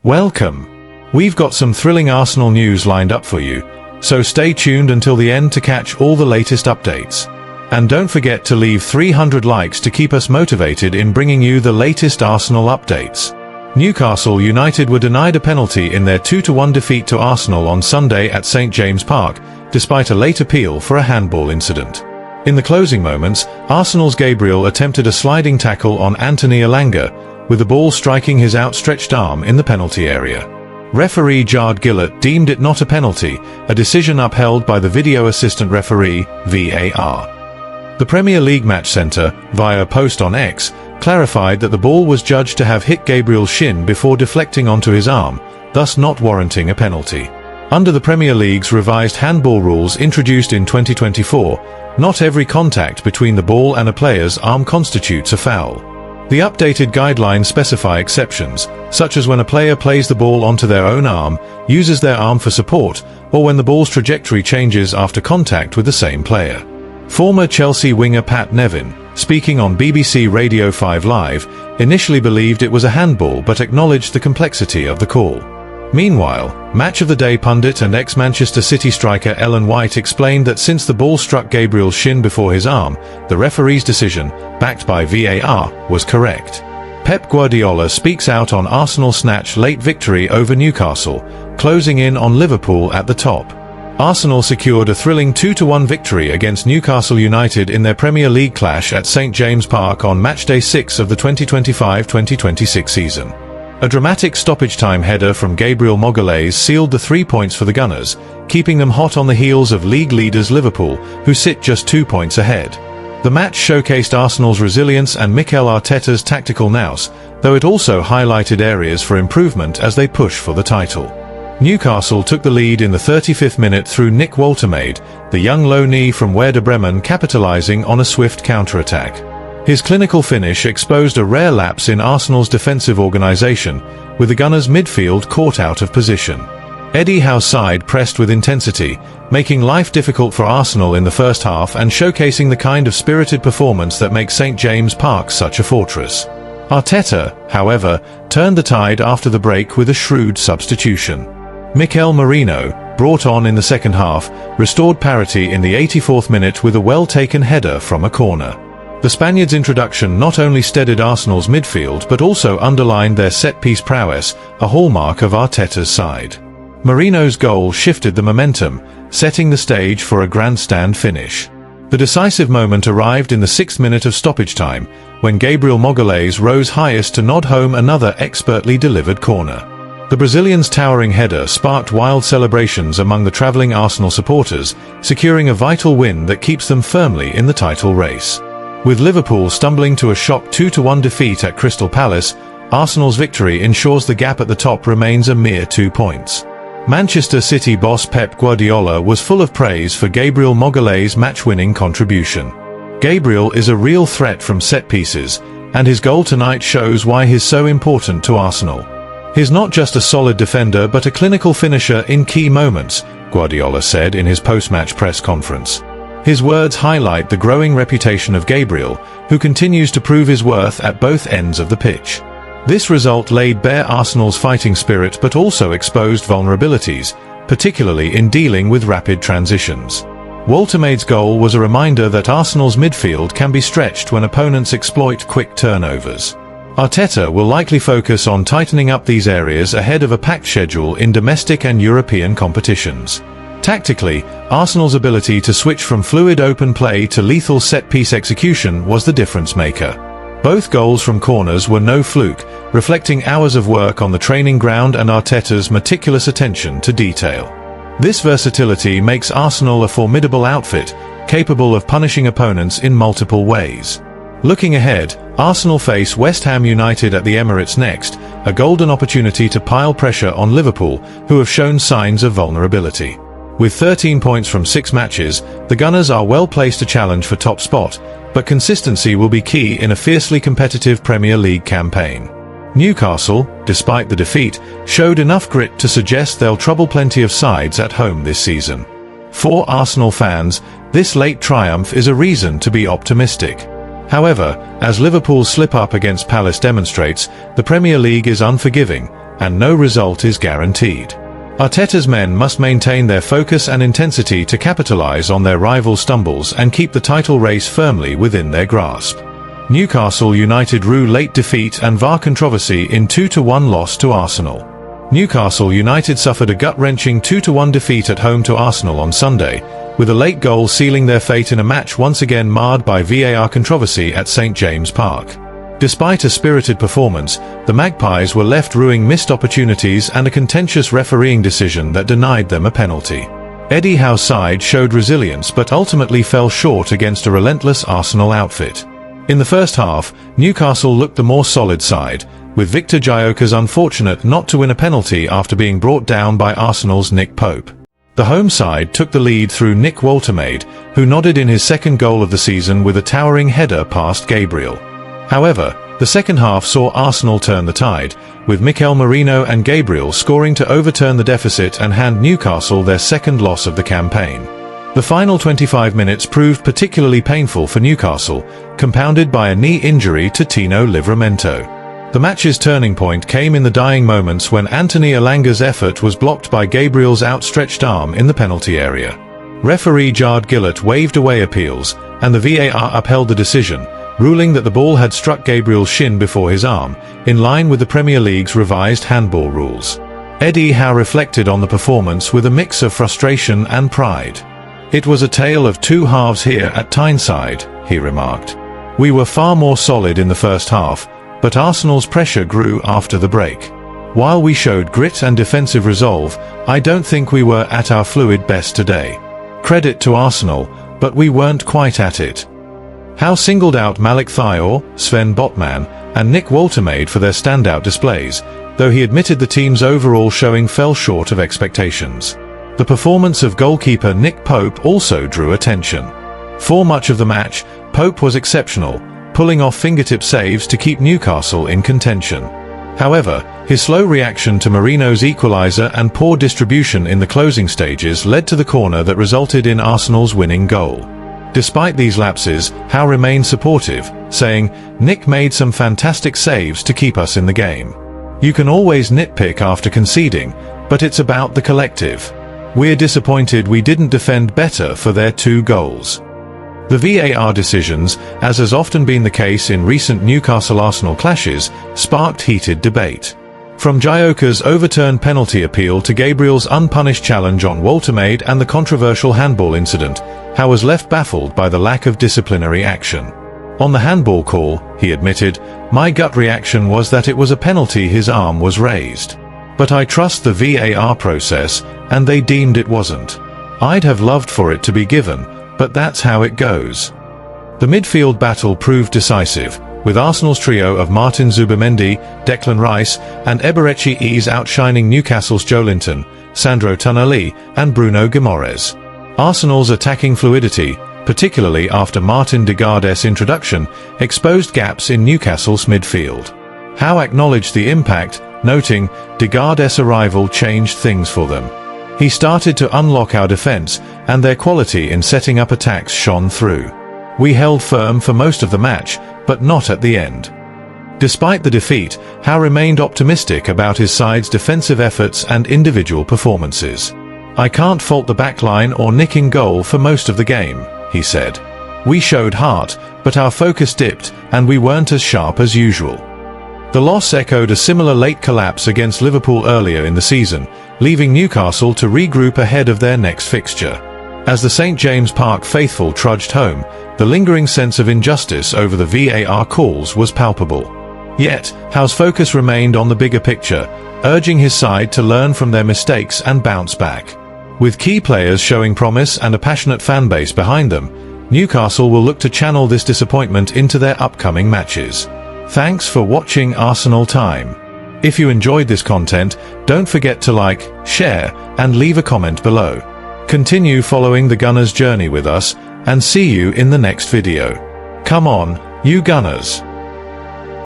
Welcome. We've got some thrilling Arsenal news lined up for you, so stay tuned until the end to catch all the latest updates. And don't forget to leave 300 likes to keep us motivated in bringing you the latest Arsenal updates. Newcastle United were denied a penalty in their 2-1 defeat to Arsenal on Sunday at St James Park, despite a late appeal for a handball incident. In the closing moments, Arsenal's Gabriel attempted a sliding tackle on Anthony Elanga, with the ball striking his outstretched arm in the penalty area. Referee Jard Gillett deemed it not a penalty, a decision upheld by the video assistant referee, VAR. The Premier League Match Centre, via a post on X, clarified that the ball was judged to have hit Gabriel's shin before deflecting onto his arm, thus not warranting a penalty. Under the Premier League's revised handball rules introduced in 2024, not every contact between the ball and a player's arm constitutes a foul. The updated guidelines specify exceptions, such as when a player plays the ball onto their own arm, uses their arm for support, or when the ball's trajectory changes after contact with the same player. Former Chelsea winger Pat Nevin, speaking on BBC Radio 5 Live, initially believed it was a handball but acknowledged the complexity of the call. Meanwhile, Match of the Day pundit and ex-Manchester City striker Ellen White explained that since the ball struck Gabriel's shin before his arm, the referee's decision, backed by VAR, was correct. Pep Guardiola speaks out on Arsenal's snatch late victory over Newcastle, closing in on Liverpool at the top. Arsenal secured a thrilling 2-1 victory against Newcastle United in their Premier League clash at St James Park on matchday 6 of the 2025-2026 season. A dramatic stoppage-time header from Gabriel Magalhaes sealed the 3 points for the Gunners, keeping them hot on the heels of league leaders Liverpool, who sit just 2 points ahead. The match showcased Arsenal's resilience and Mikel Arteta's tactical nous, though it also highlighted areas for improvement as they push for the title. Newcastle took the lead in the 35th minute through Nick Woltemade, the young loanee from Werder Bremen capitalising on a swift counter-attack. His clinical finish exposed a rare lapse in Arsenal's defensive organisation, with the Gunners' midfield caught out of position. Eddie Howe's side pressed with intensity, making life difficult for Arsenal in the first half and showcasing the kind of spirited performance that makes St James Park such a fortress. Arteta, however, turned the tide after the break with a shrewd substitution. Mikel Merino, brought on in the second half, restored parity in the 84th minute with a well-taken header from a corner. The Spaniard's introduction not only steadied Arsenal's midfield but also underlined their set-piece prowess, a hallmark of Arteta's side. Merino's goal shifted the momentum, setting the stage for a grandstand finish. The decisive moment arrived in the 6th minute of stoppage time, when Gabriel Magalhaes rose highest to nod home another expertly delivered corner. The Brazilian's towering header sparked wild celebrations among the travelling Arsenal supporters, securing a vital win that keeps them firmly in the title race. With Liverpool stumbling to a shock 2-1 defeat at Crystal Palace, Arsenal's victory ensures the gap at the top remains a mere 2 points. Manchester City boss Pep Guardiola was full of praise for Gabriel Magalhaes' match-winning contribution. Gabriel is a real threat from set pieces, and his goal tonight shows why he's so important to Arsenal. He's not just a solid defender but a clinical finisher in key moments, Guardiola said in his post-match press conference. His words highlight the growing reputation of Gabriel, who continues to prove his worth at both ends of the pitch. This result laid bare Arsenal's fighting spirit but also exposed vulnerabilities, particularly in dealing with rapid transitions. Woltemade's goal was a reminder that Arsenal's midfield can be stretched when opponents exploit quick turnovers. Arteta will likely focus on tightening up these areas ahead of a packed schedule in domestic and European competitions. Tactically, Arsenal's ability to switch from fluid open play to lethal set-piece execution was the difference-maker. Both goals from corners were no fluke, reflecting hours of work on the training ground and Arteta's meticulous attention to detail. This versatility makes Arsenal a formidable outfit, capable of punishing opponents in multiple ways. Looking ahead, Arsenal face West Ham United at the Emirates next, a golden opportunity to pile pressure on Liverpool, who have shown signs of vulnerability. With 13 points from 6 matches, the Gunners are well placed to challenge for top spot, but consistency will be key in a fiercely competitive Premier League campaign. Newcastle, despite the defeat, showed enough grit to suggest they'll trouble plenty of sides at home this season. For Arsenal fans, this late triumph is a reason to be optimistic. However, as Liverpool's slip-up against Palace demonstrates, the Premier League is unforgiving, and no result is guaranteed. Arteta's men must maintain their focus and intensity to capitalize on their rival stumbles and keep the title race firmly within their grasp. Newcastle United rue late defeat and VAR controversy in 2-1 loss to Arsenal. Newcastle United suffered a gut-wrenching 2-1 defeat at home to Arsenal on Sunday, with a late goal sealing their fate in a match once again marred by VAR controversy at St James Park. Despite a spirited performance, the Magpies were left rueing missed opportunities and a contentious refereeing decision that denied them a penalty. Eddie Howe's side showed resilience but ultimately fell short against a relentless Arsenal outfit. In the first half, Newcastle looked the more solid side, with Victor Gyokeres unfortunate not to win a penalty after being brought down by Arsenal's Nick Pope. The home side took the lead through Nick Woltemade, who nodded in his second goal of the season with a towering header past Gabriel. However, the second half saw Arsenal turn the tide, with Mikel Merino and Gabriel scoring to overturn the deficit and hand Newcastle their second loss of the campaign. The final 25 minutes proved particularly painful for Newcastle, compounded by a knee injury to Tino Livramento. The match's turning point came in the dying moments when Anthony Elanga's effort was blocked by Gabriel's outstretched arm in the penalty area. Referee Jard Gillett waved away appeals, and the VAR upheld the decision, ruling that the ball had struck Gabriel's shin before his arm, in line with the Premier League's revised handball rules. Eddie Howe reflected on the performance with a mix of frustration and pride. "It was a tale of two halves here at Tyneside," he remarked. "We were far more solid in the first half, but Arsenal's pressure grew after the break. While we showed grit and defensive resolve, I don't think we were at our fluid best today. Credit to Arsenal, but we weren't quite at it." Howe singled out Malik Thiaw, Sven Botman, and Nick Woltemade for their standout displays, though he admitted the team's overall showing fell short of expectations. The performance of goalkeeper Nick Pope also drew attention. For much of the match, Pope was exceptional, pulling off fingertip saves to keep Newcastle in contention. However, his slow reaction to Merino's equaliser and poor distribution in the closing stages led to the corner that resulted in Arsenal's winning goal. Despite these lapses, Howe remained supportive, saying, "Nick made some fantastic saves to keep us in the game. You can always nitpick after conceding, but it's about the collective. We're disappointed we didn't defend better for their two goals." The VAR decisions, as has often been the case in recent Newcastle-Arsenal clashes, sparked heated debate. From Gyokeres' overturned penalty appeal to Gabriel's unpunished challenge on Woltemade and the controversial handball incident, Howe was left baffled by the lack of disciplinary action. On the handball call, he admitted, "My gut reaction was that it was a penalty, his arm was raised. But I trust the VAR process, and they deemed it wasn't. I'd have loved for it to be given, but that's how it goes." The midfield battle proved decisive, with Arsenal's trio of Martin Zubimendi, Declan Rice, and Eberechi Eze outshining Newcastle's Joelinton, Sandro Tonali, and Bruno Guimaraes. Arsenal's attacking fluidity, particularly after Martin Degardes' introduction, exposed gaps in Newcastle's midfield. Howe acknowledged the impact, noting, "Degardes' arrival changed things for them. He started to unlock our defense, and their quality in setting up attacks shone through. We held firm for most of the match, but not at the end." Despite the defeat, Howe remained optimistic about his side's defensive efforts and individual performances. "I can't fault the backline or Nick in goal for most of the game," he said. "We showed heart, but our focus dipped, and we weren't as sharp as usual." The loss echoed a similar late collapse against Liverpool earlier in the season, leaving Newcastle to regroup ahead of their next fixture. As the St James Park faithful trudged home, the lingering sense of injustice over the VAR calls was palpable. Yet, Howe's focus remained on the bigger picture, urging his side to learn from their mistakes and bounce back. With key players showing promise and a passionate fan base behind them, Newcastle will look to channel this disappointment into their upcoming matches. Thanks for watching Arsenal Time. If you enjoyed this content, don't forget to like, share, and leave a comment below. Continue following the Gunners' journey with us, and see you in the next video. Come on, you Gunners!